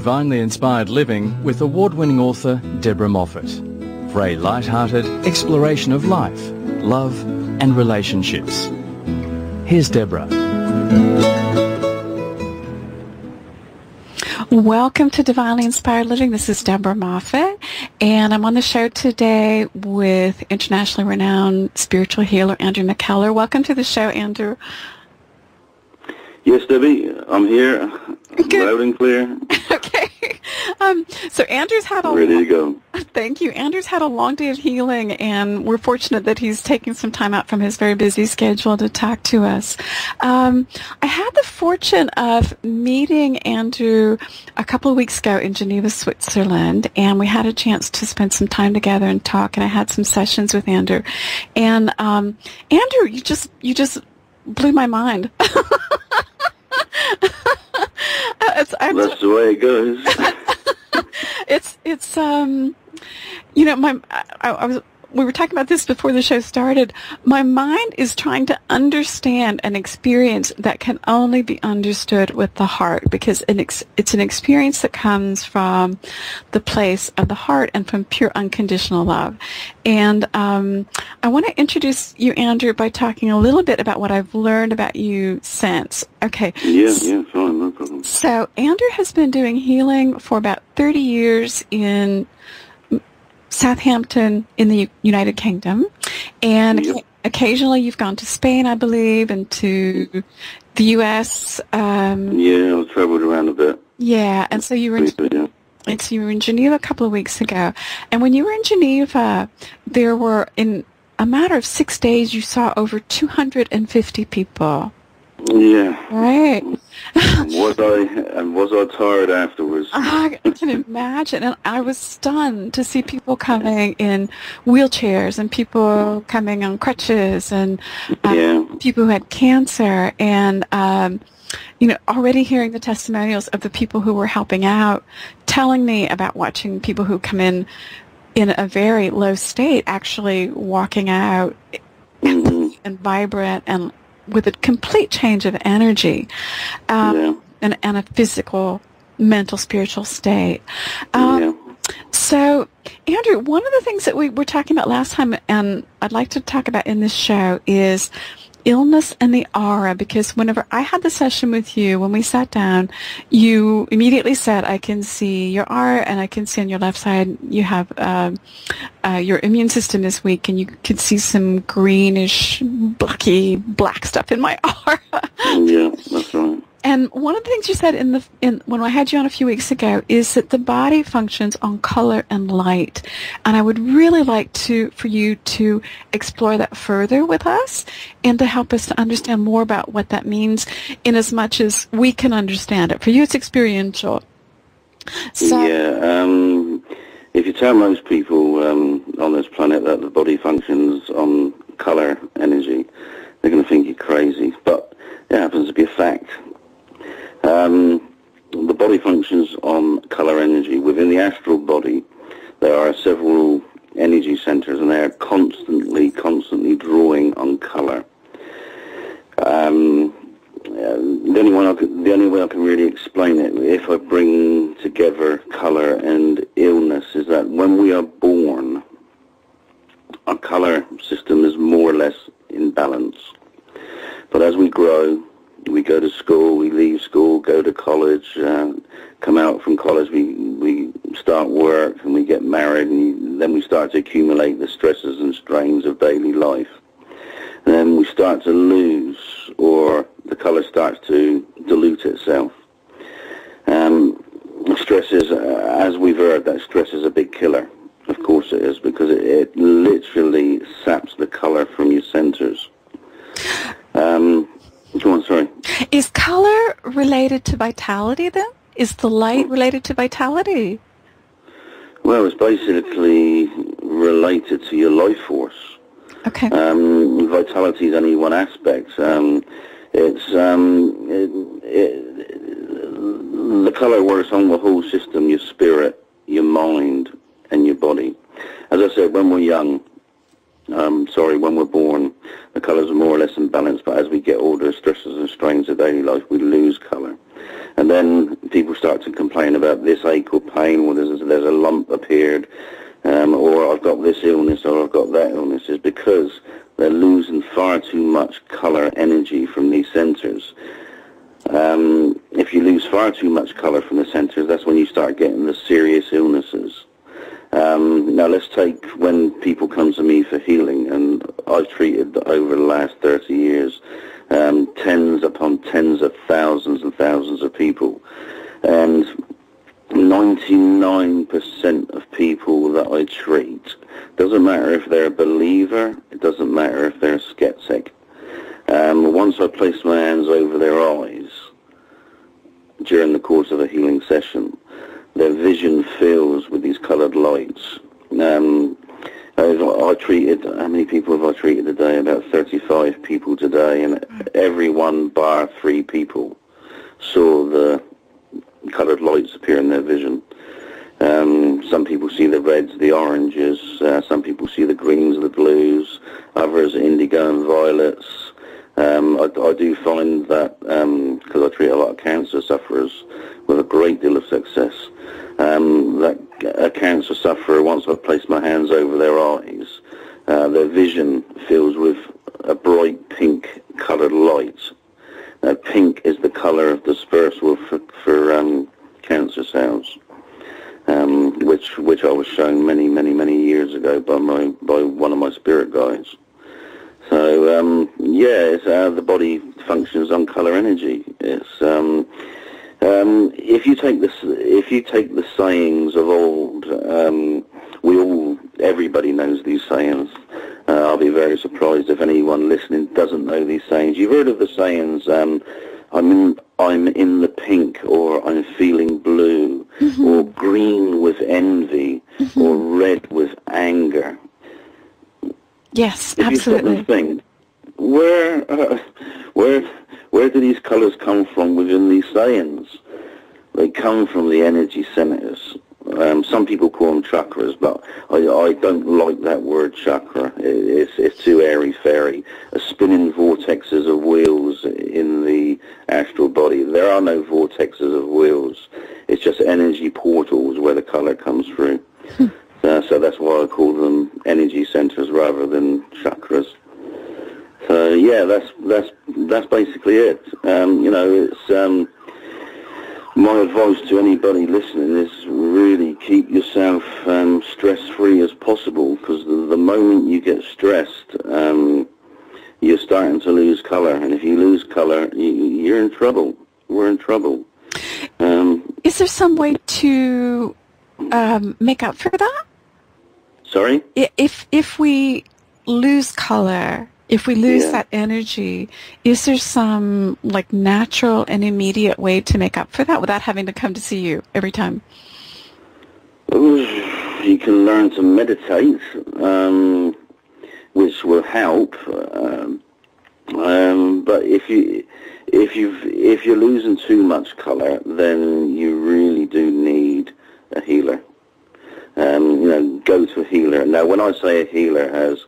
Divinely Inspired Living with award-winning author Deborah Moffat for a light-hearted exploration of life, love and relationships. Here's Deborah. Welcome to Divinely Inspired Living. This is Deborah Moffat, and I'm on the show today with internationally renowned spiritual healer Andrew McKellar. Welcome to the show, Andrew. Yes, Debbie, I'm here, loud and clear. Okay. So Andrew's had ready to go. Thank you. Andrew's had a long day of healing, and we're fortunate that he's taking some time out from his very busy schedule to talk to us. I had the fortune of meeting Andrew a couple of weeks ago in Geneva, Switzerland, and we had a chance to spend some time together and talk, and I had some sessions with Andrew. And Andrew, you just blew my mind. That's the way it goes. We were talking about this before the show started. My mind is trying to understand an experience that can only be understood with the heart, because it's an experience that comes from the place of the heart and from pure unconditional love. And I want to introduce you, Andrew, by talking a little bit about what I've learned about you since. Okay. Yeah, fine, no problem. So Andrew has been doing healing for about 30 years in Southampton in the United Kingdom, and occasionally you've gone to Spain, I believe, and to the U.S. Yeah, I've traveled around a bit. Yeah, and so you were in Geneva a couple of weeks ago, and when you were in Geneva, there were, in a matter of 6 days, you saw over 250 people. Yeah. Right. Was I tired afterwards? I can imagine. And I was stunned to see people coming in wheelchairs and people coming on crutches and people who had cancer, and already hearing the testimonials of the people who were helping out, telling me about watching people who come in a very low state actually walking out and vibrant and with a complete change of energy and a physical, mental, spiritual state. So, Andrew, one of the things that we were talking about last time, and I'd like to talk about in this show, is illness and the aura, because whenever I had the session with you, when we sat down, you immediately said, I can see your aura, and I can see on your left side you have your immune system is weak, and you could see some greenish, blocky, black stuff in my aura. Yeah, that's right. And one of the things you said when I had you on a few weeks ago is that the body functions on color and light, and I would really like for you to explore that further with us and to help us to understand more about what that means, in as much as we can understand it. For you, it's experiential. So, if you tell most people on this planet that the body functions on color energy, they're going to think you're crazy, but it happens to be a fact. The body functions on color energy. Within the astral body, there are several energy centers, and they are constantly drawing on color. The only way I can really explain it, if I bring together color and illness, is that when we are born, our color system is more or less in balance. But as we grow, we go to school, we leave school, go to college, come out from college, we start work, and we get married, and then we start to accumulate the stresses and strains of daily life. And then we start to lose, or the color starts to dilute itself. Stress is, as we've heard, that stress is a big killer. Of course it is, because it literally saps the color from your centers. Go on, sorry. Is color related to vitality then? Is the light related to vitality? Well, it's basically related to your life force. Okay. Vitality is only one aspect. The color works on the whole system, your spirit, your mind, and your body. As I said, when we're young, when we're born, the colours are more or less in balance, but as we get older, stresses and strains of daily life, we lose colour. And then people start to complain about this ache or pain, or there's a lump appeared, or I've got this illness or I've got that illness, is because they're losing far too much colour energy from these centres. If you lose far too much colour from the centres, that's when you start getting the serious illnesses. Now let's take when people come to me for healing, and I've treated over the last 30 years tens upon tens of thousands and thousands of people, and 99% of people that I treat, doesn't matter if they're a believer, it doesn't matter if they're a skeptic. Once I place my hands over their eyes during the course of a healing session, their vision fills with these coloured lights. I treated, how many people have I treated today? About 35 people today, and everyone bar 3 people saw the coloured lights appear in their vision. Some people see the reds, the oranges, some people see the greens, the blues, others indigo and violets. I do find that, because I treat a lot of cancer sufferers with a great deal of success, that a cancer sufferer, once I place my hands over their eyes, their vision fills with a bright pink coloured light. Pink is the colour of dispersal for cancer cells, which I was shown many years ago by one of my spirit guides. So yeah, it's how the body functions on colour energy. It's if you take the sayings of old, everybody knows these sayings. I'll be very surprised if anyone listening doesn't know these sayings. You've heard of the sayings, I'm in the pink, or I'm feeling blue, mm-hmm. or green with envy, mm-hmm. or red with anger. Yes, if absolutely. You stop and think, where do these colours come from within these sayings? They come from the energy centres. Some people call them chakras, but I don't like that word chakra. It's too airy-fairy. A spinning vortexes of wheels in the astral body. There are no vortexes of wheels. It's just energy portals where the colour comes through. So that's why I call them energy centres rather than chakras. So yeah, that's basically it. It's my advice to anybody listening is really keep yourself stress-free as possible, because the moment you get stressed, you're starting to lose colour, and if you lose colour, you're in trouble. We're in trouble. Is there some way to make up for that? Sorry? If we lose colour, if we lose that energy, is there some natural and immediate way to make up for that without having to come to see you every time? You can learn to meditate, which will help. But if you're losing too much colour, then you really do need a healer. Go to a healer. Now, when I say a healer, as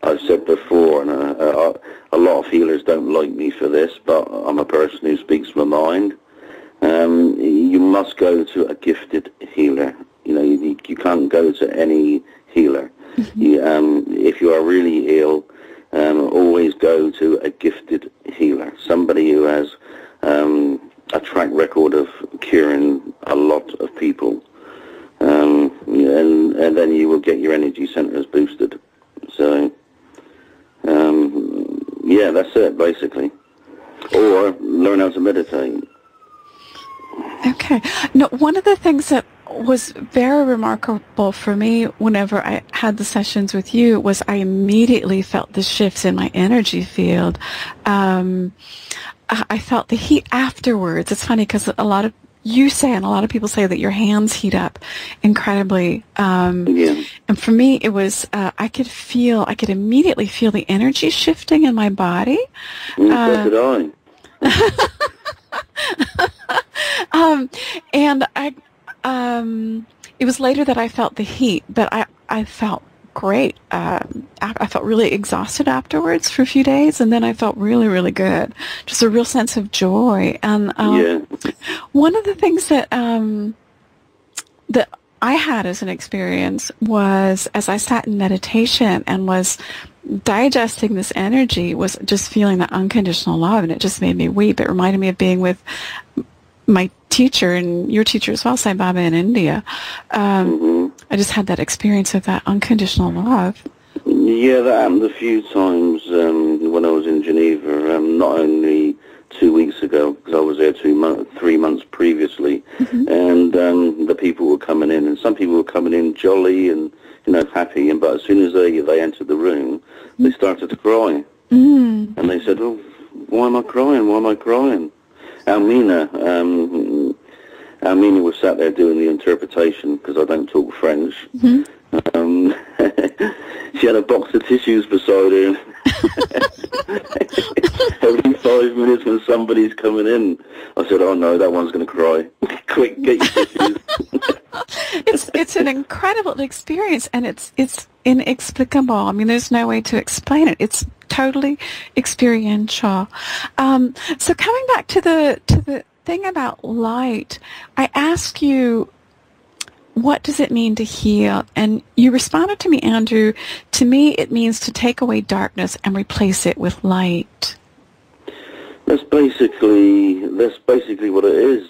I've said before, and a lot of healers don't like me for this, but I'm a person who speaks my mind. You must go to a gifted healer. You can't go to any healer. Mm-hmm. If you are really ill, always go to a gifted healer, somebody who has a track record of curing a lot of people. And then you will get your energy centers boosted. So, yeah, that's it, basically. Or learn how to meditate. Okay. No, one of the things that was very remarkable for me whenever I had the sessions with you was I immediately felt the shifts in my energy field. I felt the heat afterwards. It's funny because a lot of people say that your hands heat up incredibly. And for me, it was, I could immediately feel the energy shifting in my body. So did I. And it was later that I felt the heat, but I felt great. I felt really exhausted afterwards for a few days, and then I felt really, really good. Just a real sense of joy. And One of the things that that I had as an experience was, as I sat in meditation and was digesting this energy, was just feeling that unconditional love, and it just made me weep. It reminded me of being with my teacher and your teacher as well, Sai Baba, in India. I just had that experience of that unconditional love. Yeah, that happened a few times when I was in Geneva, not only 2 weeks ago, because I was there 3 months previously, and the people were coming in, and some people were coming in jolly and, happy, but as soon as they entered the room, they started to cry. And they said, "Oh, why am I crying? Why am I crying?" Almina was sat there doing the interpretation, because I don't talk French. She had a box of tissues beside her. Every 5 minutes when somebody's coming in, I said, "Oh no, that one's going to cry. Quick, get your tissues." It's an incredible experience, and it's inexplicable. I mean, there's no way to explain it. It's totally experiential. So coming back to the thing about light, I asked you, what does it mean to heal? And you responded to me, Andrew, to me it means to take away darkness and replace it with light. That's basically what it is.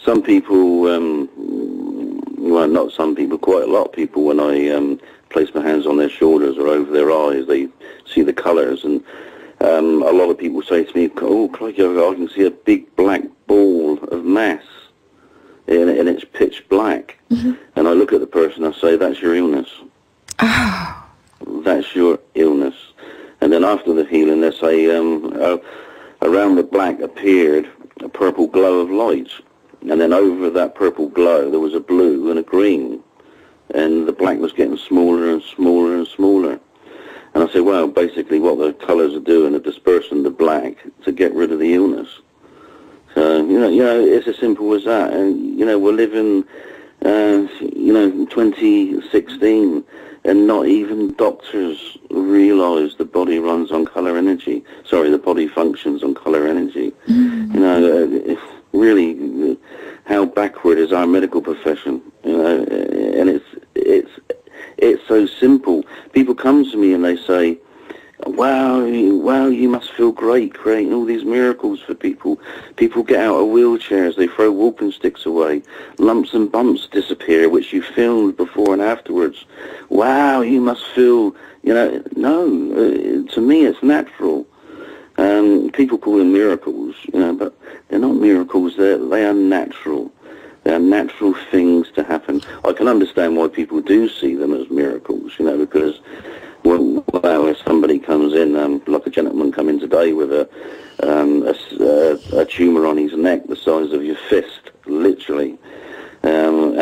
Some people, well, not some people, quite a lot of people, when I place my hands on their shoulders or over their eyes, they see the colours, and a lot of people say to me, "Oh, crikey, I can see a big black ball of mass, and it's pitch black." And I look at the person, I say, "That's your illness. Oh. That's your illness." And then after the healing, they say, around the black appeared a purple glow of light. And then over that purple glow, there was a blue and a green. And the black was getting smaller and smaller and smaller. And I say, well, basically what the colours are doing are dispersing the black to get rid of the illness. So, it's as simple as that. And, we're living, 2016, and not even doctors realise the body runs on colour energy. Sorry, the body functions on colour energy. Really, how backward is our medical profession? And it's so simple. People come to me and they say, wow, you must feel great creating all these miracles for people. People get out of wheelchairs, they throw walking sticks away, lumps and bumps disappear, which you filmed before and afterwards. Wow, you must feel, no, to me it's natural. People call them miracles, but they're not miracles, they are natural. They are natural things to happen. I can understand why people do see them as miracles, because if somebody comes in, like a gentleman come in today with a tumour on his neck the size of your fist, literally, and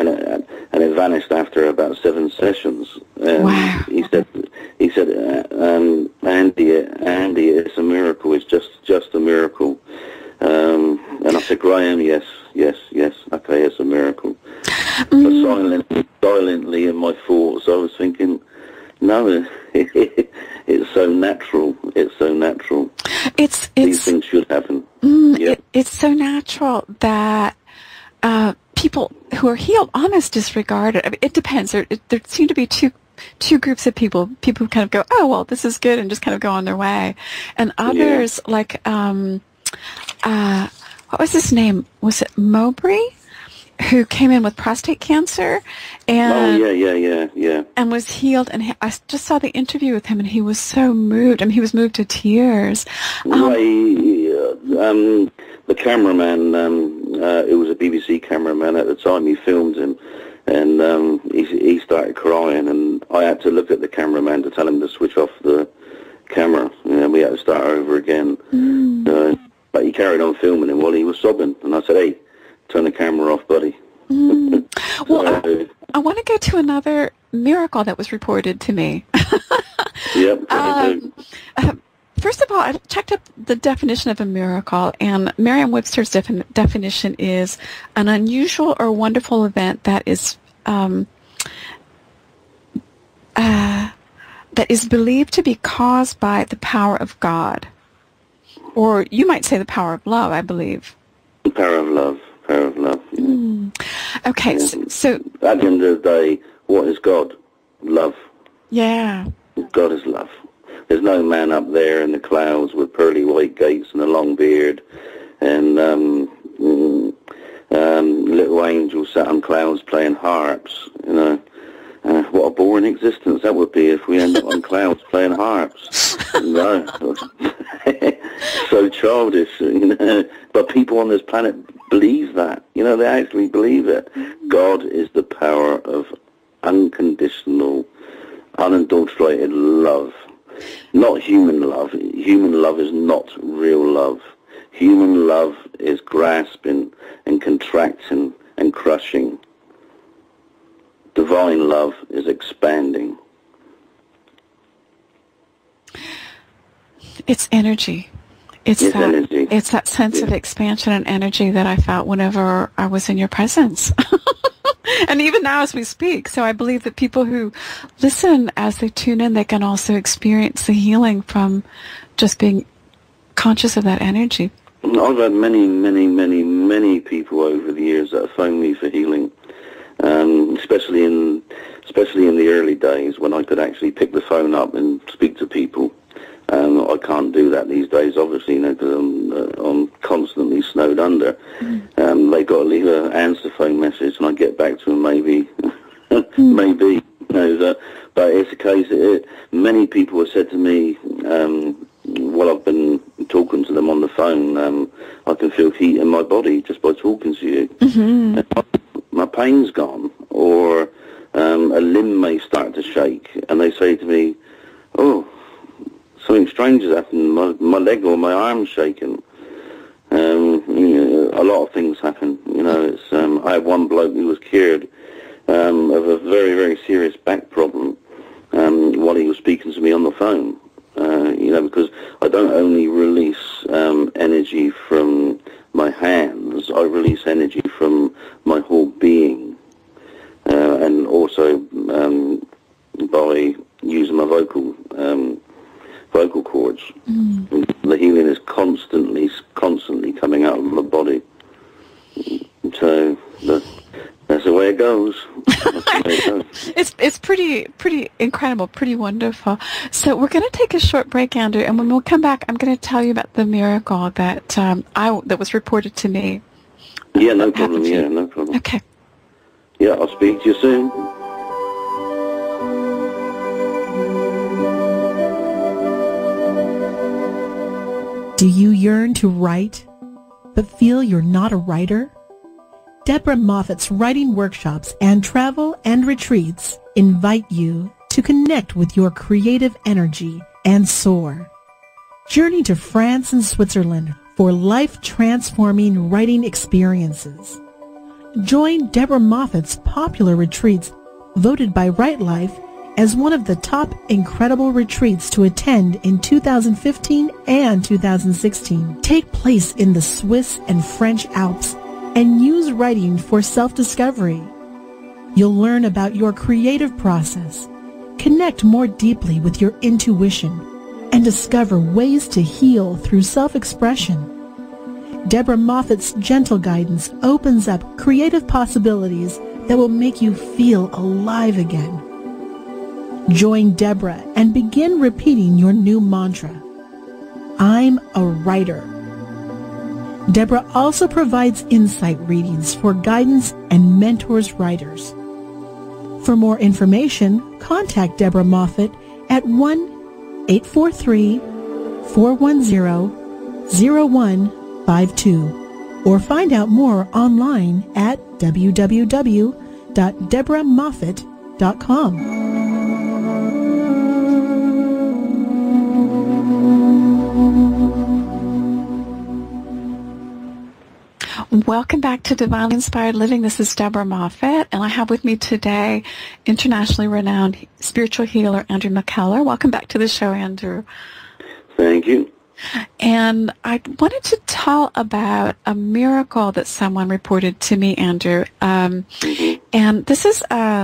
it vanished after about 7 sessions. Wow. He said, Andy, it's a miracle. It's just a miracle. And I said, Graham, yes, okay, it's a miracle. But silently in my thoughts, I was thinking, no, it's so natural. It's so natural. These things should happen. It's so natural that people who are healed almost disregard it. I mean, it depends. There seem to be two groups of people who kind of go, oh, well, this is good, and just kind of go on their way. And others, like, what was his name? Was it Mowbray? Who came in with prostate cancer, and and was healed. And I just saw the interview with him, and he was so moved. I mean, he was moved to tears. The cameraman, it was a BBC cameraman at the time. He filmed him, and he started crying, and I had to look at the cameraman to tell him to switch off the camera. We had to start over again. But he carried on filming him while he was sobbing, and I said, "Hey, turn the camera off, buddy." Well, I want to go to another miracle that was reported to me. Yep. First of all, I checked up the definition of a miracle, and Merriam-Webster's definition is an unusual or wonderful event that is believed to be caused by the power of God. Or you might say the power of love, I believe. Power of love. Power of love. Yeah. Okay, so at the end of the day, what is God? Love. Yeah. God is love. There's no man up there in the clouds with pearly white gates and a long beard and little angels sat on clouds playing harps. You know, what a boring existence that would be if we end up on clouds playing harps. No, so childish. You know, but people on this planet believe that. You know, they actually believe it. God is the power of unconditional, unadulterated love. Not human love. Human love is not real love. Human love is grasping and contracting and crushing. Divine love is expanding. It's energy. It's that sense of expansion and energy that I felt whenever I was in your presence. And even now as we speak. So I believe that people who listen as they tune in, they can also experience the healing from just being conscious of that energy. I've had many people over the years that have phoned me for healing, especially in the early days when I could actually pick the phone up and speak to people. I can't do that these days, obviously, you know, because I'm constantly snowed under. They got to leave an answer phone message, and I get back to them maybe, maybe. You know, but it's a case. Many people have said to me, while I've been talking to them on the phone, I can feel heat in my body just by talking to you. My pain's gone, or a limb may start to shake, and they say to me, "Oh, something strange has happened. My leg or my arm's shaking." You know, a lot of things happen. You know, it's I had one bloke who was cured of a very, very serious back problem while he was speaking to me on the phone. You know, because I don't only release energy from my hands, I release energy from my whole being, and also by using my vocal cords. The healing is constantly coming out of my body. So that's the way it goes. It's pretty incredible, pretty wonderful. So we're going to take a short break, Andrew, and when we'll come back, I'm going to tell you about the miracle that that was reported to me. Yeah, no problem. Yeah, no problem. Okay. Yeah, I'll speak to you soon. Do you yearn to write, but feel you're not a writer? Deborah Moffitt's writing workshops and travel and retreats invite you to connect with your creative energy and soar. Journey to France and Switzerland for life-transforming writing experiences. Join Deborah Moffitt's popular retreats, voted by Write Life as one of the top incredible retreats to attend in 2015 and 2016. Take place in the Swiss and French Alps and use writing for self-discovery. You'll learn about your creative process, connect more deeply with your intuition, and discover ways to heal through self-expression. Deborah Moffitt's gentle guidance opens up creative possibilities that will make you feel alive again. Join Deborah and begin repeating your new mantra, "I'm a writer." Deborah also provides insight readings for guidance and mentors writers. For more information, contact Deborah Moffitt at 1-843-410-0152 or find out more online at www.deborahmoffitt.com. Welcome back to Divinely Inspired Living. This is Deborah Moffitt, and I have with me today internationally renowned spiritual healer Andrew McKellar. Welcome back to the show, Andrew. Thank you. And I wanted to tell about a miracle that someone reported to me, Andrew. And this is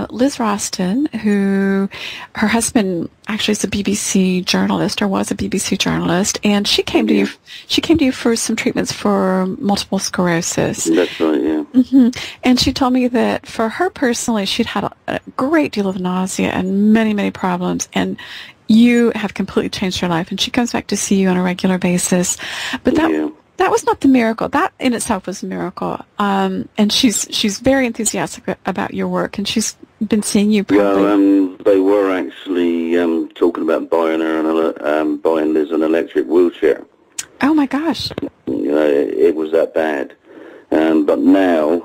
Liz Roston, who her husband actually is a BBC journalist, or was a BBC journalist, and she came to you. She came to you for some treatments for multiple sclerosis. That's right. Yeah. Mm-hmm. And she told me that for her personally, she'd had a great deal of nausea and many, many problems, and you have completely changed her life. And she comes back to see you on a regular basis, but that was not the miracle. That in itself was a miracle. And she's very enthusiastic about your work, and she's been seeing you probably. Well, they were actually talking about buying Liz an electric wheelchair. Oh my gosh! You know, it was that bad. But now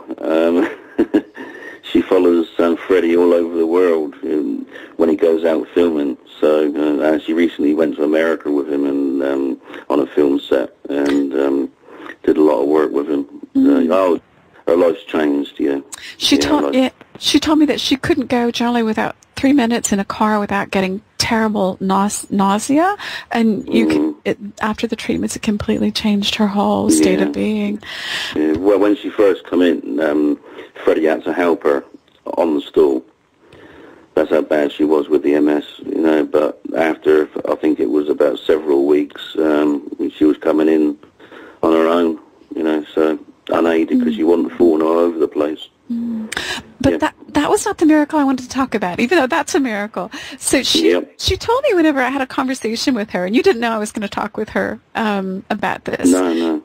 she follows Freddie all over the world when he goes out filming. So she recently went to America with him and on a film set and did a lot of work with him. Her life's changed. Yeah. She told me that she couldn't go generally without 3 minutes in a car without getting terrible nausea, and after the treatments, it completely changed her whole state of being. Yeah. Well, when she first come in, Freddie had to help her on the stool. That's how bad she was with the MS, you know. But after, I think it was about several weeks, she was coming in on her own, you know, so unaided because she wasn't falling all over the place. But that was not the miracle I wanted to talk about, even though that's a miracle. So she told me whenever I had a conversation with her, and you didn't know I was going to talk with her about this. No.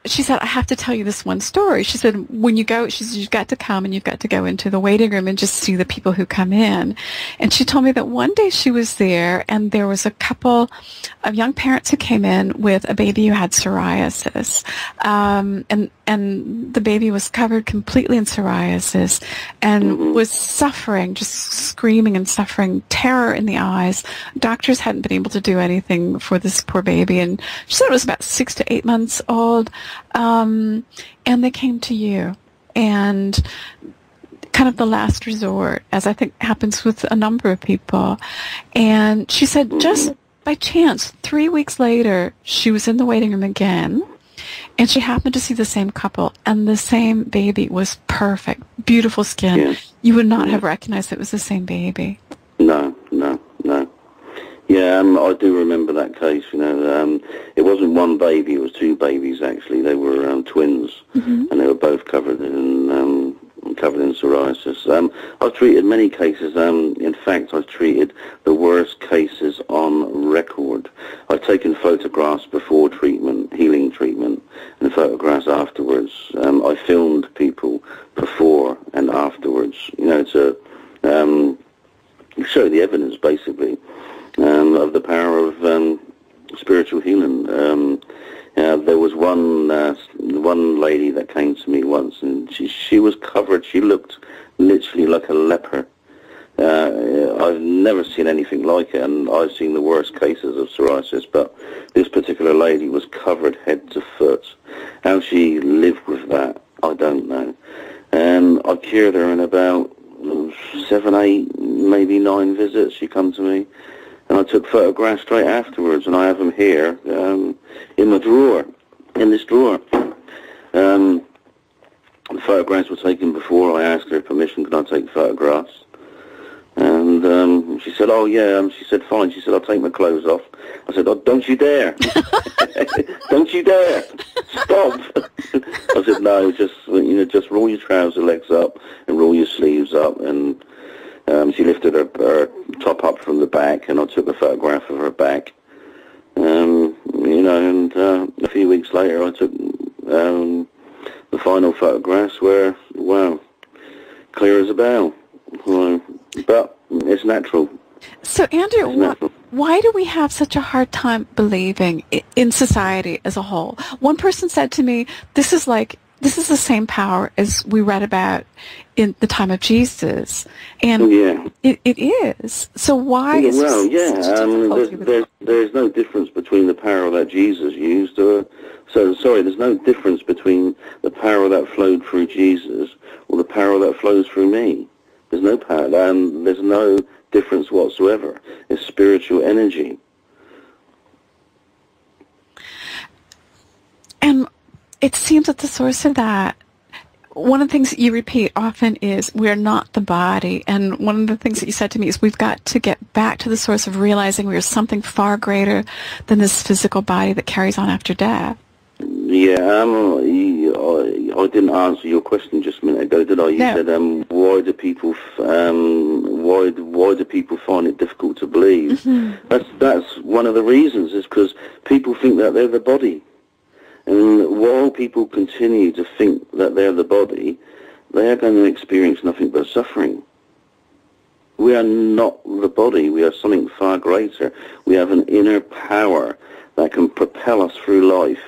She said, I have to tell you this one story. She said, when you go, she said, you've got to come and you've got to go into the waiting room and just see the people who come in. And she told me that one day she was there and there was a couple of young parents who came in with a baby who had psoriasis. And the baby was covered completely in psoriasis and was suffering, just screaming and suffering, terror in the eyes. Doctors hadn't been able to do anything for this poor baby. And she said it was about 6 to 8 months old. And they came to you, and kind of the last resort, as I think happens with a number of people. And she said just by chance, 3 weeks later, she was in the waiting room again, and she happened to see the same couple, and the same baby was perfect, beautiful skin. Yeah. You would not have recognized it was the same baby. No. Yeah, I do remember that case, you know. It wasn't one baby, it was two babies, actually. They were twins, and they were both covered in psoriasis. I've treated many cases. In fact, I've treated the worst cases on record. I've taken photographs before treatment, healing treatment, and photographs afterwards. I filmed people before and afterwards, you know, to show the evidence, basically. Of the power of spiritual healing. There was one lady that came to me once, and she was covered. She looked literally like a leper. I've never seen anything like it, and I've seen the worst cases of psoriasis, but this particular lady was covered head to foot. How she lived with that, I don't know. And I cured her in about 7, 8, maybe 9 visits. She come to me. And I took photographs straight afterwards, and I have them here in my drawer, in this drawer. The photographs were taken before. I asked her permission, could I take photographs? And she said, oh, yeah. She said, fine. She said, I'll take my clothes off. I said, oh, don't you dare. Don't you dare. Stop. I said, no, just roll your trouser legs up and roll your sleeves up. And she lifted her top up from the back, and I took a photograph of her back. And a few weeks later I took the final photographs where, wow, clear as a bell. But it's natural. So, Andrew, why do we have such a hard time believing in society as a whole? One person said to me, this is the same power as we read about in the time of Jesus, and it is. So why is well, such a difficulty with it? There's no difference between the power that Jesus used. There's no difference between the power that flowed through Jesus or the power that flows through me. There's no power, and there's no difference whatsoever. It's spiritual energy. And it seems that the source of that, one of the things that you repeat often is we're not the body. And one of the things that you said to me is we've got to get back to the source of realizing we're something far greater than this physical body that carries on after death. Yeah, I didn't answer your question just a minute ago, did I? You said, why do people find it difficult to believe? Mm-hmm. That's one of the reasons, is because people think that they're the body. And while people continue to think that they're the body, they are going to experience nothing but suffering. We are not the body. We are something far greater. We have an inner power that can propel us through life.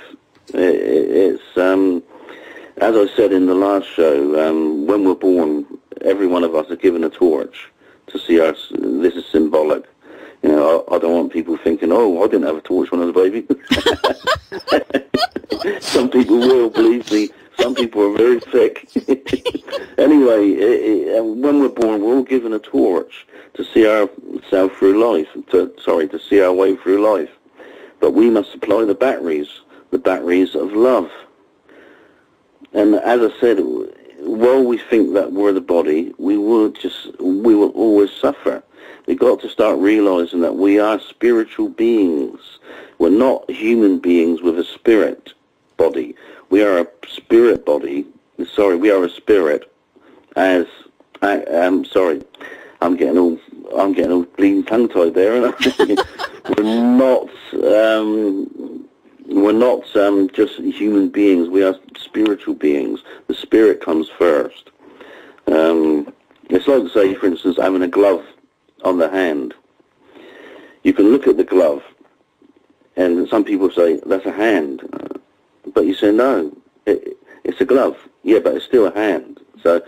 It's as I said in the last show, when we're born, every one of us are given a torch to see us. This is symbolic. You know, I don't want people thinking, oh, I didn't have a torch when I was a baby. Some people will, believe me. Some people are very thick. Anyway, when we're born, we're all given a torch to see ourselves through life, to see our way through life. But we must supply the batteries of love. And as I said, while we think that we're the body, we will always suffer. We've got to start realizing that we are spiritual beings. We're not human beings with a spirit body. We are a spirit body. Sorry, we are a spirit. I'm getting all bleeding tongue-tied there, aren't I? We're not just human beings. We are spiritual beings. The spirit comes first. It's like, say, for instance, having a glove on the hand. You can look at the glove, and some people say, that's a hand. But you say, no, it's a glove. Yeah, but it's still a hand. But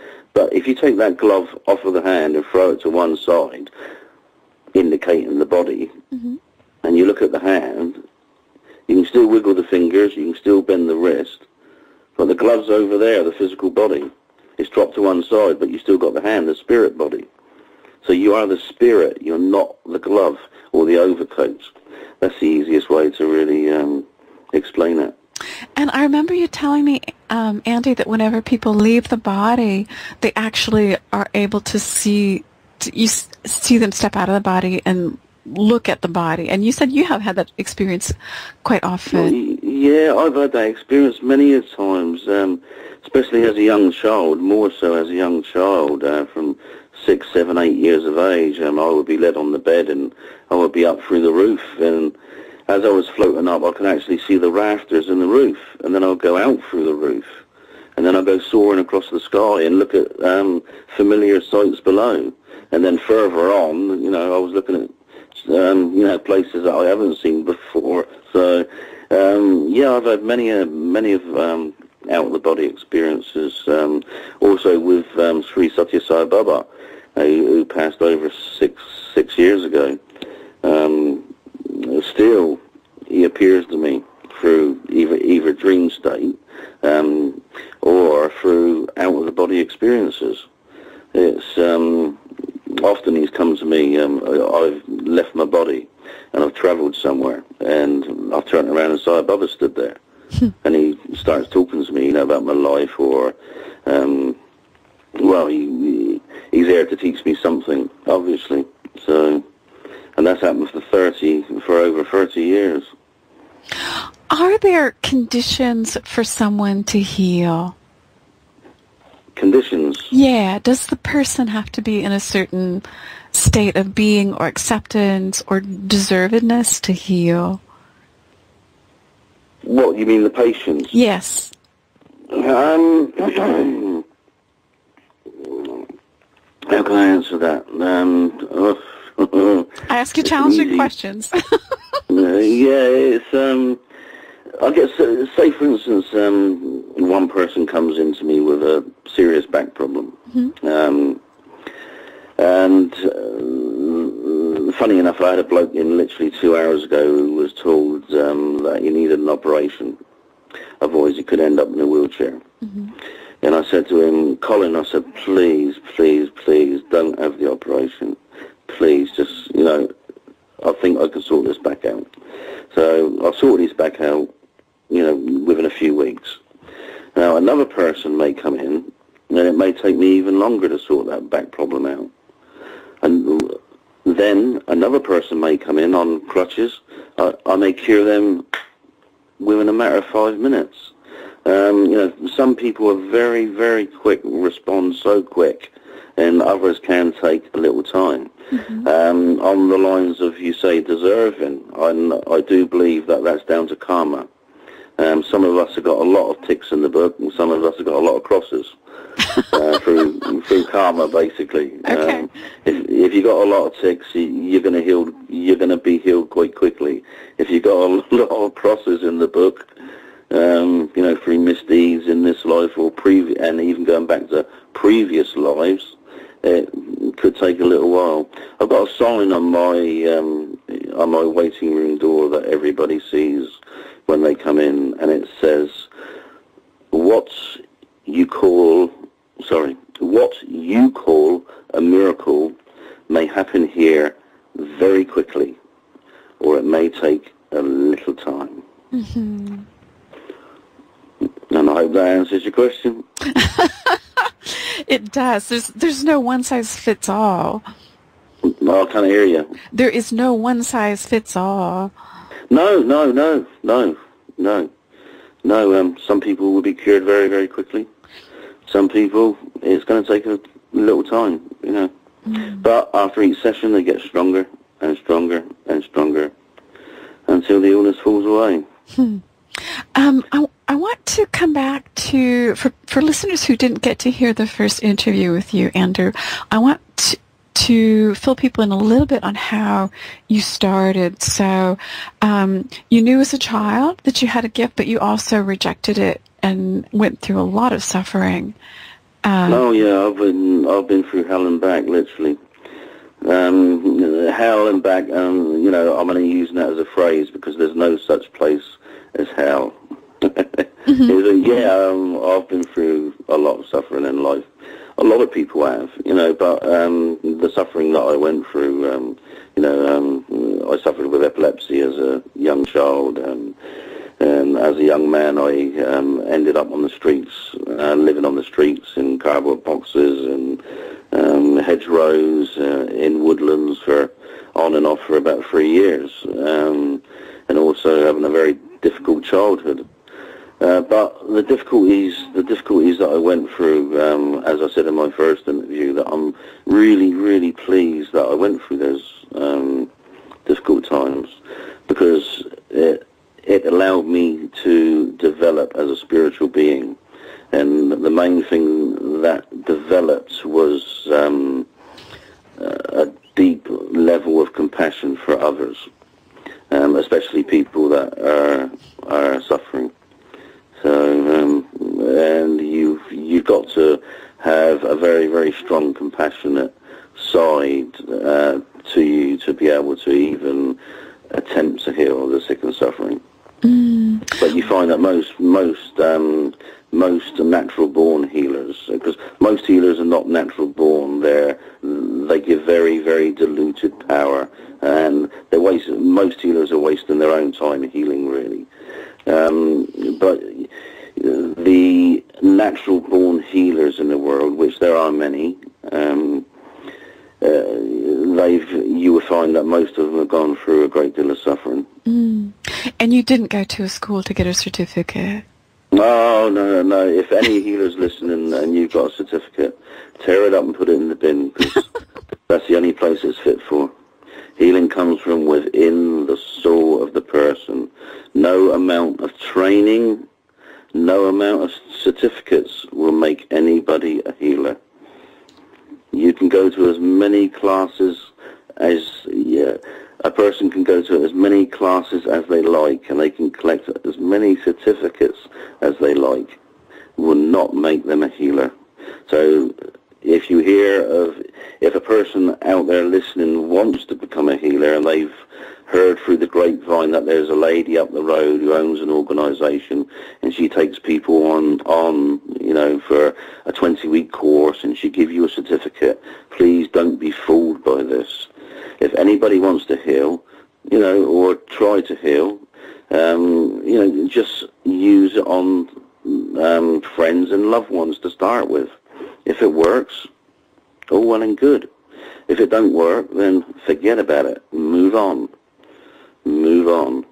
if you take that glove off of the hand and throw it to one side, indicating the body, mm-hmm. and you look at the hand, you can still wiggle the fingers, you can still bend the wrist, but the glove's over there, the physical body. It's dropped to one side, but you still got the hand, the spirit body. So you are the spirit, you're not the glove or the overcoat. That's the easiest way to really explain it. And I remember you telling me, Andy, that whenever people leave the body, they actually are able to see them step out of the body and look at the body. And you said you have had that experience quite often. Yeah, I've had that experience many a times, especially as a young child, more so as a young child, from 6, 7, 8 years of age. I would be led on the bed and I would be up through the roof, and as I was floating up, I could actually see the rafters in the roof, and then I would go out through the roof, and then I'd go soaring across the sky and look at familiar sights below. And then further on, I was looking at places that I haven't seen before. So, I've had many of out-of-the-body experiences. Also with Sri Satya Sai Baba, who passed over six years ago. Still, he appears to me through either dream state or through out-of-the-body experiences. It's often he's come to me. I've left my body and I've travelled somewhere, and I've turned around and Sai Baba stood there, and he starts talking to me, about my life, or he's there to teach me something, obviously. So. And that's happened for over 30 years. Are there conditions for someone to heal? Conditions? Yeah. Does the person have to be in a certain state of being or acceptance or deservedness to heal? What, you mean the patient? Yes. How can I answer that? I ask you challenging questions. It's I guess, say for instance, one person comes into me with a serious back problem, mm-hmm. And funny enough, I had a bloke in literally 2 hours ago who was told that he needed an operation, otherwise he could end up in a wheelchair. Mm-hmm. And I said to him, Colin, I said, please, please, please don't have the operation. Please, just, I think I can sort this back out. So I sorted his back out, within a few weeks. Now, another person may come in, and it may take me even longer to sort that back problem out. And then another person may come in on crutches. I may cure them within a matter of 5 minutes. Some people are very, very quick, respond so quick, and others can take a little time. Mm-hmm. On the lines of, you say, deserving, I do believe that that's down to karma. Some of us have got a lot of ticks in the book, and some of us have got a lot of crosses through karma, basically. Okay. If you got a lot of ticks, you're going to be healed quite quickly. If you got a lot of crosses in the book, through misdeeds in this life and even going back to previous lives, it could take a little while. I've got a sign on my waiting room door that everybody sees when they come in, and it says, what you call a miracle may happen here very quickly, or it may take a little time. Mm-hmm. And I hope that answers your question. It does. There's no one size fits all. I can't hear you. There is no one size fits all. No. Some people will be cured very, very quickly. Some people, it's going to take a little time, Mm. But after each session, they get stronger and stronger and stronger until the illness falls away. I want to come back to, for listeners who didn't get to hear the first interview with you, Andrew, I want to fill people in a little bit on how you started. So you knew as a child that you had a gift, but you also rejected it and went through a lot of suffering. Oh yeah, I've been through hell and back, literally. Hell and back. I'm only using that as a phrase because there's no such place as hell. Mm-hmm. I've been through a lot of suffering in life. A lot of people have, but the suffering that I went through, I suffered with epilepsy as a young child, and as a young man I ended up on the streets, living on the streets in cardboard boxes and hedgerows, in woodlands on and off for about 3 years, and also having a very difficult childhood. But the difficulties that I went through, as I said in my first interview, that I'm really, really pleased that I went through those difficult times, because it allowed me to develop as a spiritual being. And the main thing that developed was a deep level of compassion for others, especially people that are suffering. So, and you've got to have a very, very strong, compassionate side to you to be able to even attempt to heal the sick and suffering. Mm. But you find that most natural-born healers, because most healers are not natural-born, they give very, very diluted power, and most healers are wasting their own time healing, really. But the natural-born healers in the world, which there are many, you will find that most of them have gone through a great deal of suffering. Mm. And you didn't go to a school to get a certificate? No. If any healer's listening and you've got a certificate, tear it up and put it in the bin, because that's the only place it's fit for. Healing comes from within the soul of the person. No amount of training, no amount of certificates will make anybody a healer. You can go to as many classes a person can go to as many classes as they like, and they can collect as many certificates as they like. It will not make them a healer. So if you if a person out there listening wants to become a healer, and they've heard through the grapevine that there's a lady up the road who owns an organisation, and she takes people on for a 20-week course, and she gives you a certificate, please don't be fooled by this. If anybody wants to heal, or try to heal, just use it on friends and loved ones to start with. If it works, all well and good. If it don't work, then forget about it. Move on. Move on.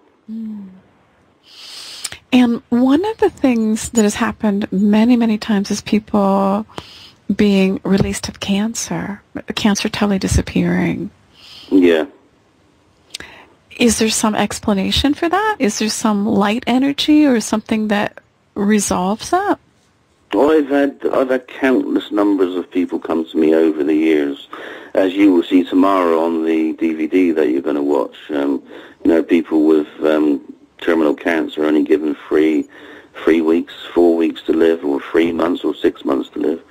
And one of the things that has happened many, many times is people being released of cancer totally disappearing. Yeah. Is there some explanation for that? Is there some light energy or something that resolves that? I've had countless numbers of people come to me over the years, as you will see tomorrow on the DVD that you're going to watch. People with terminal cancer only given 3 weeks, 4 weeks to live, or 3 months or 6 months to live,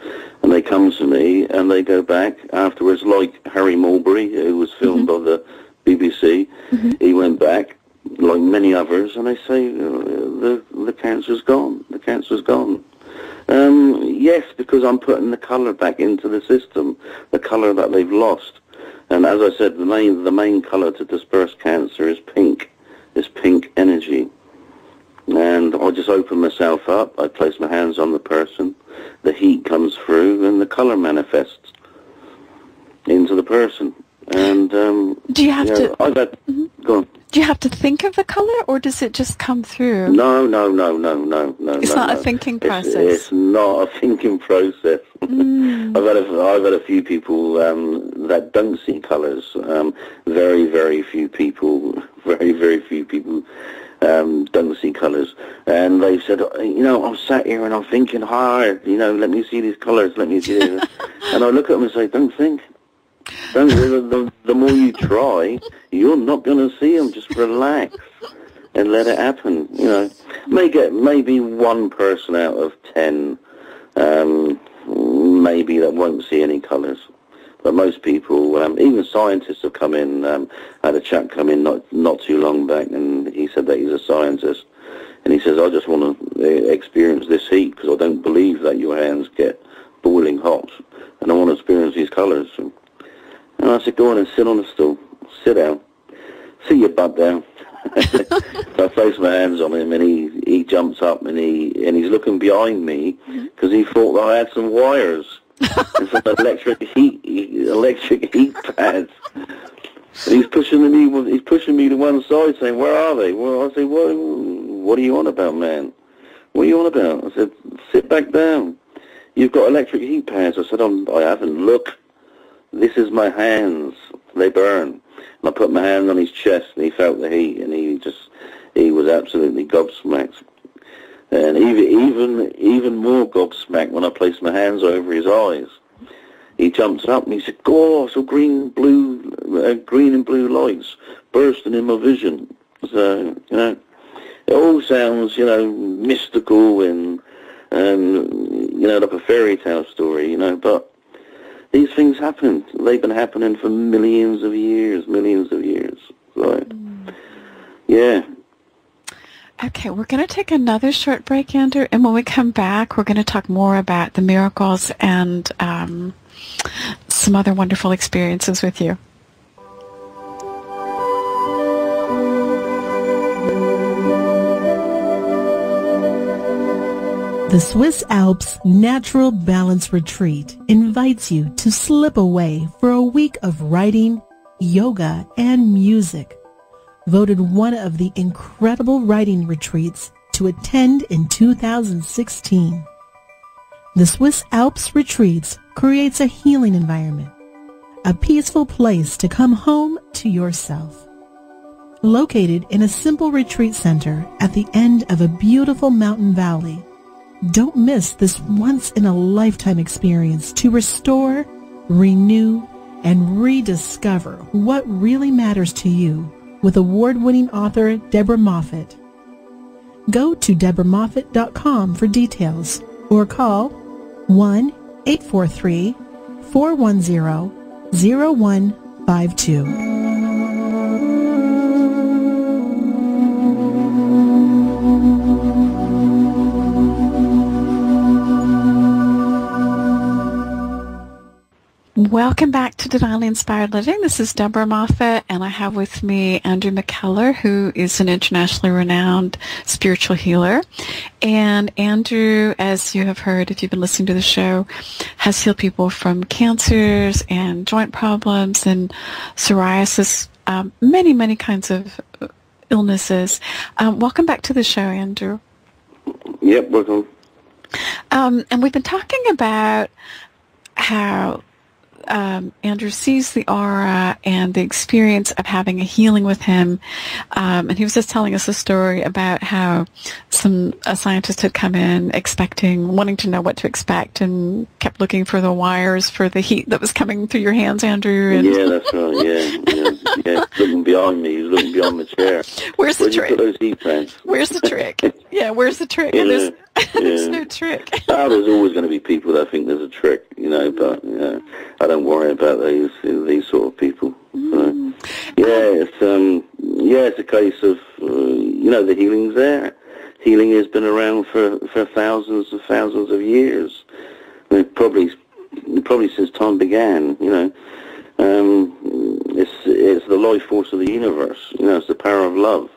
and they come to me and they go back afterwards, like Harry Mulberry, who was filmed by the BBC. He went back, like many others, and they say the cancer's gone. The cancer's gone. Yes, because I'm putting the colour back into the system, the colour that they've lost. And as I said, the main colour to disperse cancer is pink. It's pink energy. And I just open myself up, I place my hands on the person, the heat comes through, and the colour manifests into the person. And do you have to? I've had, go on. Do you have to think of the color, or does it just come through? No. It's not a thinking process. It's not a thinking process. I've had a few people that don't see colours. Very, very few people. Very, very few people don't see colours. And they've said, I'm sat here and I'm thinking hard. Let me see these colours. Let me see this. And I look at them and say, don't think. The more you try, you're not going to see them. Just relax and let it happen. Maybe one person out of 10, maybe that won't see any colours. But most people, even scientists have come in. I had a chap come in not too long back, and he said that he's a scientist. And he says, I just want to experience this heat because I don't believe that your hands get boiling hot. And I want to experience these colours. And I said, go on and sit on the stool. Sit down. Sit your butt down. So I place my hands on him, and he jumps up, and he's looking behind me because he thought that I had some wires and some electric heat pads. And he's pushing me to one side, saying, "Where are they?" Well, I say, "What are you on about, man? What are you on about?" I said, "Sit back down. You've got electric heat pads." I said, "I haven't. Look. This is my hands. They burn." And I put my hand on his chest, and he felt the heat, and he was absolutely gobsmacked. And even more gobsmacked when I placed my hands over his eyes. He jumps up and he said, "Oh, so green and blue lights bursting in my vision." So it all sounds mystical and like a fairy tale story, but these things happen. They've been happening for millions of years. So, yeah. Okay, we're going to take another short break, Andrew, and when we come back, we're going to talk more about the miracles and some other wonderful experiences with you. The Swiss Alps Natural Balance Retreat invites you to slip away for a week of writing, yoga, and music. Voted one of the incredible writing retreats to attend in 2016. The Swiss Alps Retreats creates a healing environment, a peaceful place to come home to yourself. Located in a simple retreat center at the end of a beautiful mountain valley, don't miss this once-in-a-lifetime experience to restore, renew, and rediscover what really matters to you with award-winning author Deborah Moffat. Go to deborahmoffat.com for details or call 1-843-410-0152. Welcome back to Divinely Inspired Living. This is Deborah Moffat, and I have with me Andrew McKellar, who is an internationally renowned spiritual healer. And Andrew, as you have heard, if you've been listening to the show, has healed people from cancers and joint problems and psoriasis, many, many kinds of illnesses. Welcome back to the show, Andrew. Yep, welcome. And we've been talking about how Andrew sees the aura and the experience of having a healing with him. And he was just telling us a story about how a scientist had come in wanting to know what to expect, and kept looking for the wires for the heat that was coming through your hands, Andrew. And yeah, that's right, yeah. Looking behind me, he's looking behind the chair. Where's the trick? Put those heat fans? Where's the trick? Yeah, where's the trick? Yeah. There's no trick. There's always going to be people that think there's a trick, but I don't worry about these sort of people. So, it's a case of the healing's there. Healing has been around for thousands and thousands of years. I mean, probably since time began. It's the life force of the universe. It's the power of love.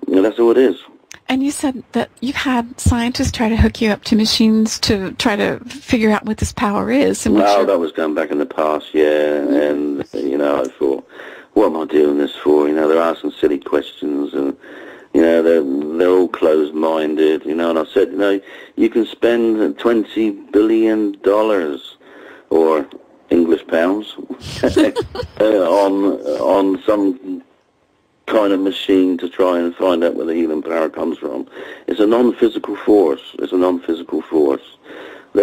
That's all it is. And you said that you've had scientists try to hook you up to machines to try to figure out what this power is. And that was going back in the past, yeah. And, I thought, what am I doing this for? They're asking silly questions, and, they're all closed-minded, and I said, you can spend $20 billion, or English pounds, on some kind of machine to try and find out where the healing power comes from. It's a non-physical force. They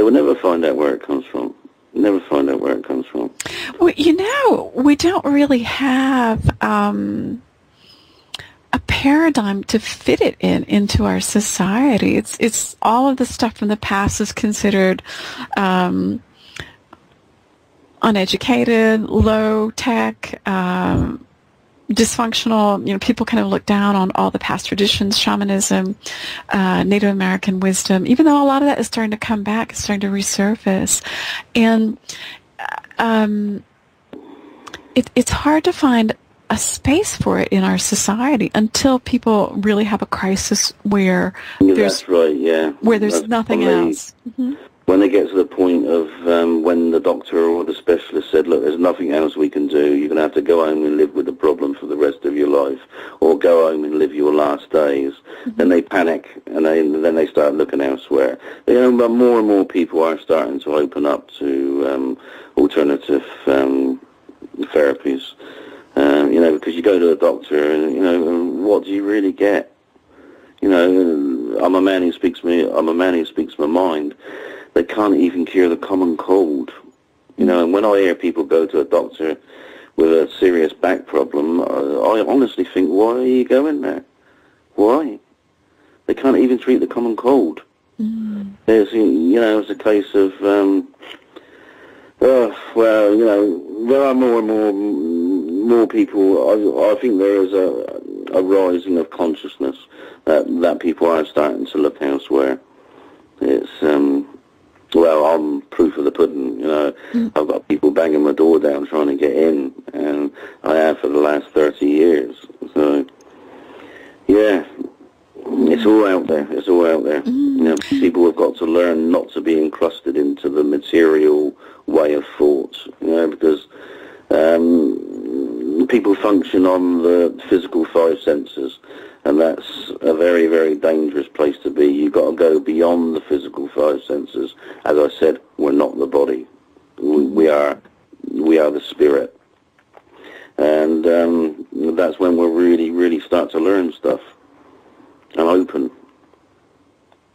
will never find out where it comes from. Well, we don't really have a paradigm to fit it into our society. It's all of the stuff from the past is considered uneducated, low tech, dysfunctional. People kind of look down on all the past traditions, shamanism, Native American wisdom, even though a lot of that is starting to come back, it's starting to resurface. And it's hard to find a space for it in our society until people really have a crisis where that's right, yeah. Where there's nothing else. Mm-hmm. When they get to the point of when the doctor or the specialist said, look, there's nothing else we can do, you're going to have to go home and live with the problem for the rest of your life, or go home and live your last days, then they panic, and then they start looking elsewhere. But more and more people are starting to open up to alternative therapies, because you go to a doctor and, what do you really get? I'm a man who speaks my mind. They can't even cure the common cold. And when I hear people go to a doctor with a serious back problem, I honestly think, why are you going there? Why? They can't even treat the common cold. It's a case of, there are more and more people. I think there is a rising of consciousness that people are starting to look elsewhere. It's, I'm proof of the pudding, I've got people banging my door down trying to get in, and I have for the last 30 years. So, yeah, it's all out there. People have got to learn not to be encrusted into the material way of thought, because people function on the physical five senses, and that's a very, very dangerous place to be. You've got to go beyond the physical five senses. As I said, we're not the body. We are the spirit. And that's when we'll really, really start to learn stuff and open,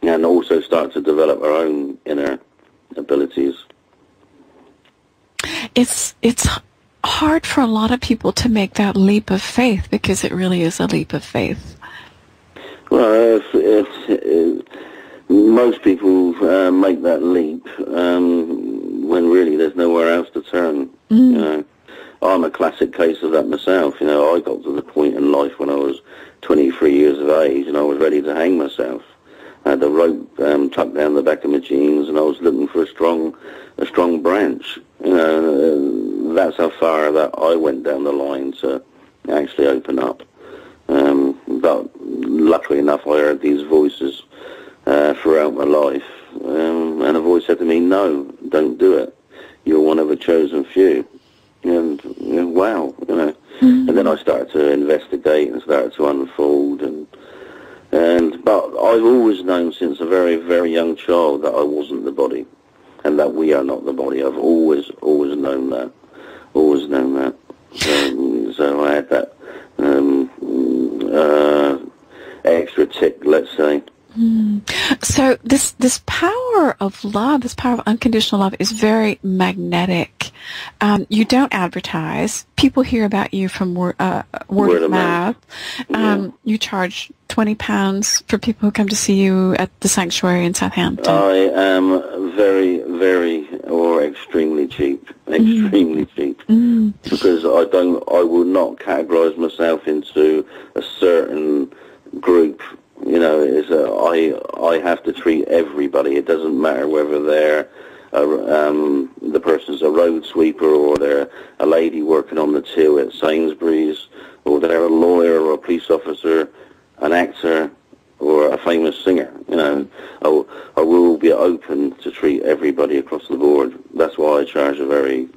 and also start to develop our own inner abilities. It's hard for a lot of people to make that leap of faith, because it really is a leap of faith. Well, most people make that leap when really there's nowhere else to turn. I'm a classic case of that myself. I got to the point in life when I was 23 years of age, and I was ready to hang myself. I had the rope tucked down the back of my jeans, and I was looking for a strong branch. You know, that's how far that I went down the line to actually open up. But luckily enough, I heard these voices throughout my life, and a voice said to me, "No, don't do it. You're one of a chosen few." And wow, you know. And then I started to investigate and started to unfold, but I've always known since a very, very young child that I wasn't the body, and that we are not the body. I've always known that, So I had that extra tick, let's say. So this power of love, this power of unconditional love, is very magnetic. You don't advertise. People hear about you from word of mouth. You charge £20 for people who come to see you at the sanctuary in Southampton. I am very, very, or extremely cheap. Extremely cheap. Because I will not categorise myself into a certain group. You know, I have to treat everybody. It doesn't matter whether they're the person's a road sweeper, or they're a lady working on the till at Sainsbury's, or they're a lawyer or a police officer, an actor, or a famous singer. You know, I will be open to treat everybody across the board. That's why I charge a very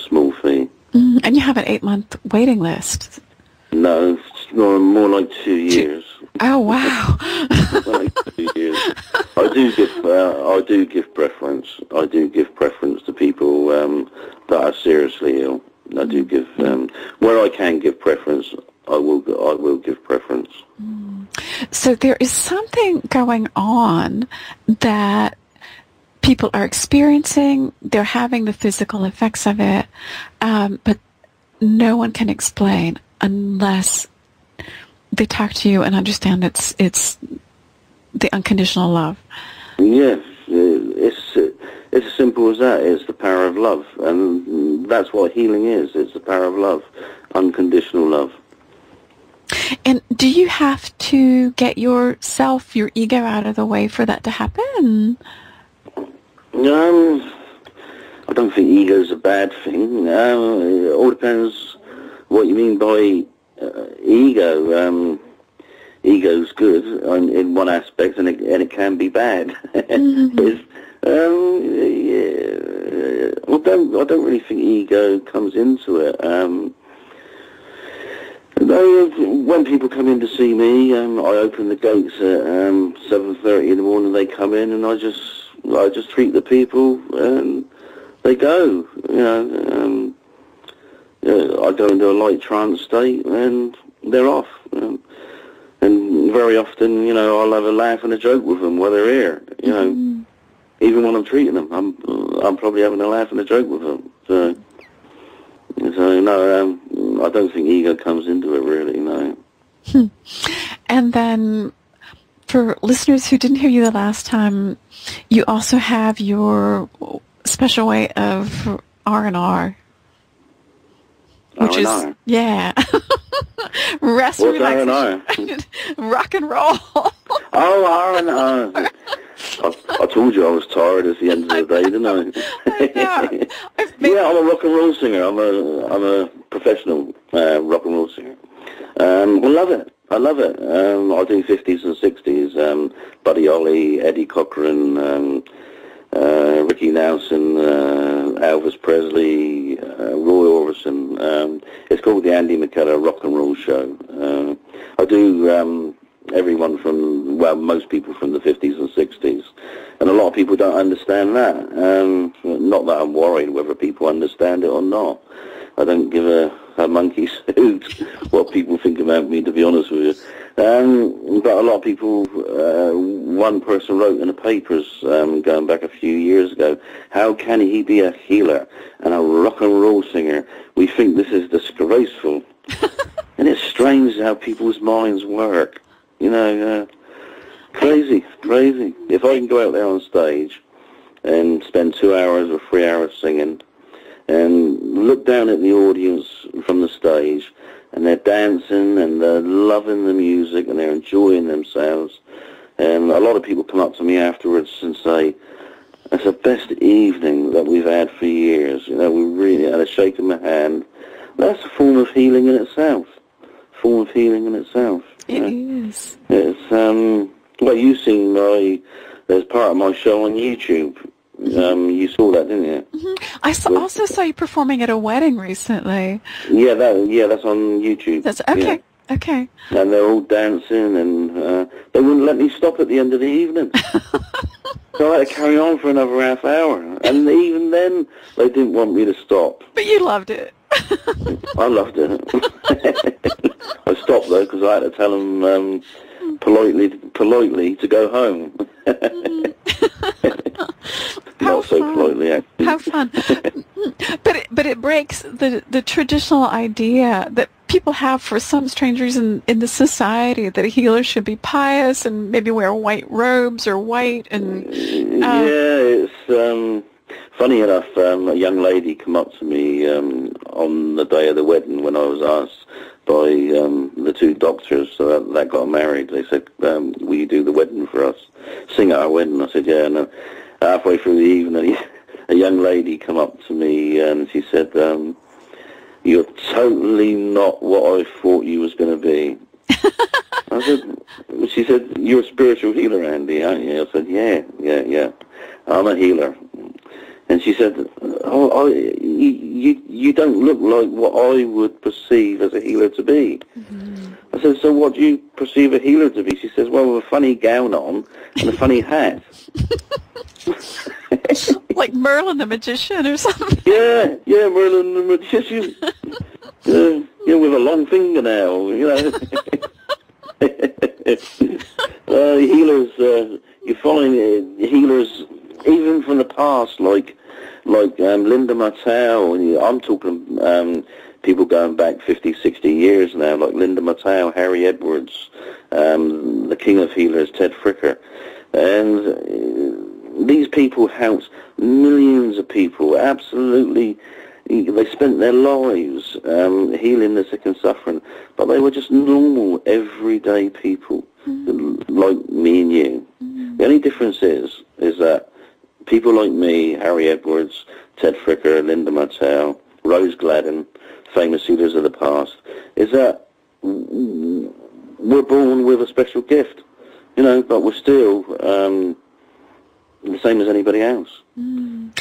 small fee. And you have an 8-month waiting list. No, it's more like 2 years. Oh wow! Like 2 years. I do give preference. I do give preference to people that are seriously ill. I do give where I can give preference. I will give preference. So there is something going on that people are experiencing. They're having the physical effects of it, but no one can explain unless they talk to you and understand it's the unconditional love. Yes, it's as simple as that. It's the power of love, and that's what healing is. It's the power of love, unconditional love. And do you have to get yourself, your ego, out of the way for that to happen? I don't think ego's a bad thing. It all depends what you mean by ego. Ego's good in one aspect, and it can be bad. I don't really think ego comes into it. When people come in to see me, I open the gates at 7:30 in the morning. They come in, and I just treat the people, and they go. I go into a light trance state, and they're off. And very often, I'll have a laugh and a joke with them while they're here. Even when I'm treating them, I'm probably having a laugh and a joke with them. So no, I don't think ego comes into it really. No. And then, for listeners who didn't hear you the last time, you also have your special way of R&R. Which R&R? Is, yeah. Rest, what's relaxation, rock and roll. Oh, R&R. I told you I was tired at the end of the day, didn't I? Yeah, I'm a rock and roll singer. I'm a professional rock and roll singer. I love it. I do 50s and 60s. Buddy Holly, Eddie Cochran, Ricky Nelson, Elvis Presley, Roy Orbison. It's called the Andy McKellar Rock and Roll Show. I do everyone from, most people from the 50s and 60s. And a lot of people don't understand that. Not that I'm worried whether people understand it or not. I don't give a monkey's hoot what people think about me, to be honest with you. But a lot of people, one person wrote in the papers going back a few years ago, how can he be a healer and a rock and roll singer? We think this is disgraceful. And it's strange how people's minds work. Crazy. If I can go out there on stage and spend 2 hours or 3 hours singing and look down at the audience from the stage and they're dancing and they're loving the music and they're enjoying themselves. And a lot of people come up to me afterwards and say, "It's the best evening that we've had for years. You know, we really had a shake of my hand." That's a form of healing in itself. It is. It's well, you've seen there's part of my show on YouTube. You saw that, didn't you? Mm-hmm. I also saw you performing at a wedding recently. Yeah, that's on YouTube. That's okay. Yeah. Okay. And they're all dancing, and they wouldn't let me stop at the end of the evening. So I had to carry on for another half hour. And even then, they didn't want me to stop. But you loved it. I loved it. I stopped, though, because I had to tell them politely to go home. Not so politely, actually. How fun. But it breaks the traditional idea that people have for some strange reason in the society that a healer should be pious and maybe wear white robes or white and... Yeah, it's... funny enough, a young lady came up to me on the day of the wedding when I was asked by the two doctors that got married. They said, "Will you do the wedding for us? Sing at our wedding?" I said, "Yeah." And halfway through the evening, a young lady came up to me and she said, "You're totally not what I thought you was going to be." She said, "You're a spiritual healer, Andy, aren't you?" I said, Yeah. I'm a healer." And she said, you don't look like what I would perceive as a healer to be. Mm-hmm. I said, "So what do you perceive a healer to be?" She says, "Well, with a funny gown on and a funny hat." Like Merlin the magician or something. Yeah, Merlin the magician. With a long fingernail, healers, you find healers, even from the past, like Linda Martell, and I'm talking people going back 50, 60 years now, like Linda Martell, Harry Edwards, the king of healers, Ted Fricker. And these people helped millions of people, absolutely. They spent their lives healing the sick and suffering, but they were just normal, everyday people, like me and you. The only difference is that people like me, Harry Edwards, Ted Fricker, Linda Martell, Rose Gladden, famous healers of the past, is that we're born with a special gift, but we're still the same as anybody else. And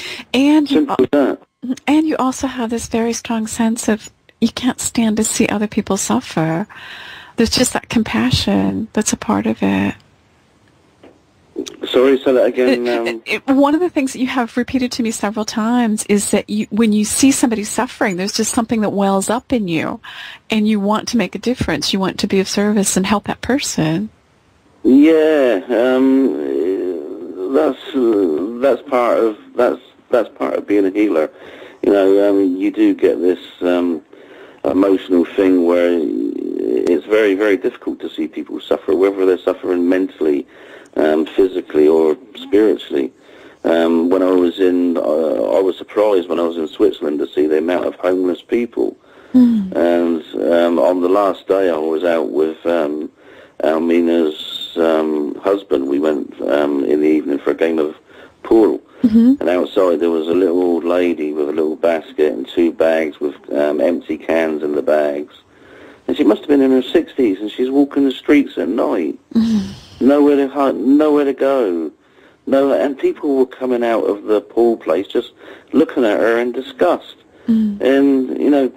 simple as that. And you also have this very strong sense of you can't stand to see other people suffer. There's just that compassion that's a part of it. Sorry, say that again. One of the things that you have repeated to me several times is that when you see somebody suffering, there's just something that wells up in you, and you want to make a difference. You want to be of service and help that person. Yeah, that's part of being a healer. You do get this emotional thing where it's very, very difficult to see people suffer, whether they're suffering mentally, physically, or spiritually. When I was I was surprised when I was in Switzerland to see the amount of homeless people. And on the last day I was out with Almina's husband. We went in the evening for a game of pool. And outside there was a little old lady with a little basket and two bags with empty cans in the bags. And she must have been in her 60s, and she's walking the streets at night. Nowhere to go. And people were coming out of the pool place just looking at her in disgust. And,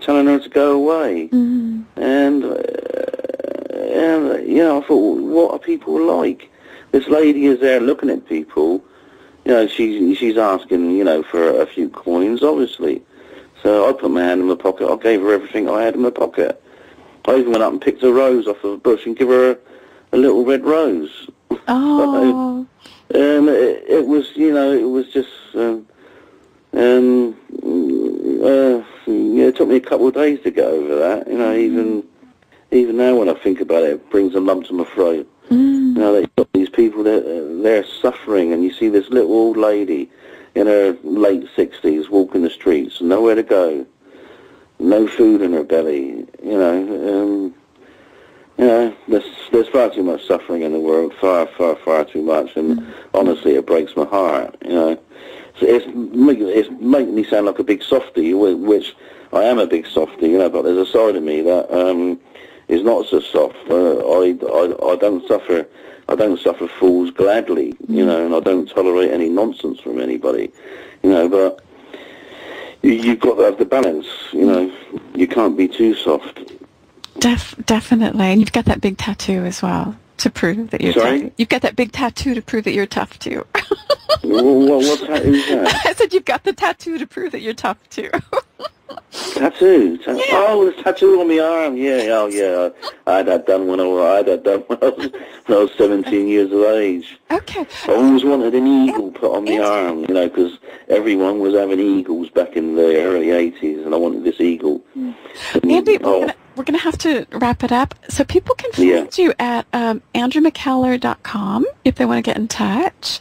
telling her to go away. And I thought, what are people like? This lady is there looking at people. She's asking, for a few coins, obviously. So I put my hand in my pocket. I gave her everything I had in my pocket. I even went up and picked a rose off of a bush and give her a little red rose. Oh. It was, it was just, it took me a couple of days to get over that. Even now when I think about it brings a lump to my throat. They've got these people that they're suffering, and you see this little old lady in her late 60s walking the streets, nowhere to go, no food in her belly. There's far too much suffering in the world, far too much, and honestly, it breaks my heart. So it's making me sound like a big softy, which I am a big softy, but there's a side of me that is not so soft. I don't suffer. I don't suffer fools gladly, and I don't tolerate any nonsense from anybody, but you've got to have the balance, you can't be too soft. Definitely. And you've got that big tattoo as well to prove that you're tough. You've got that big tattoo to prove that you're tough too. What tattoo is that? I said you've got the tattoo to prove that you're tough too. Tattoo? Yeah. Oh, the tattoo on my arm. Yeah. I had that done when I was 17 years of age. Okay. I always wanted an eagle put on my arm, because everyone was having eagles back in the early 80s, and I wanted this eagle. Andy, we're going to have to wrap it up. So people can find you at andrewmckellar.com if they want to get in touch.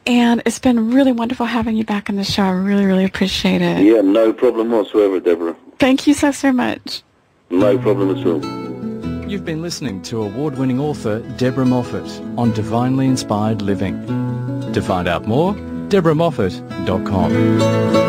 And it's been really wonderful having you back on the show. I really, really appreciate it. Yeah, no problem whatsoever, Deborah. Thank you so much. No problem at all. You've been listening to award-winning author Deborah Moffat on Divinely Inspired Living. To find out more, deborahmoffat.com.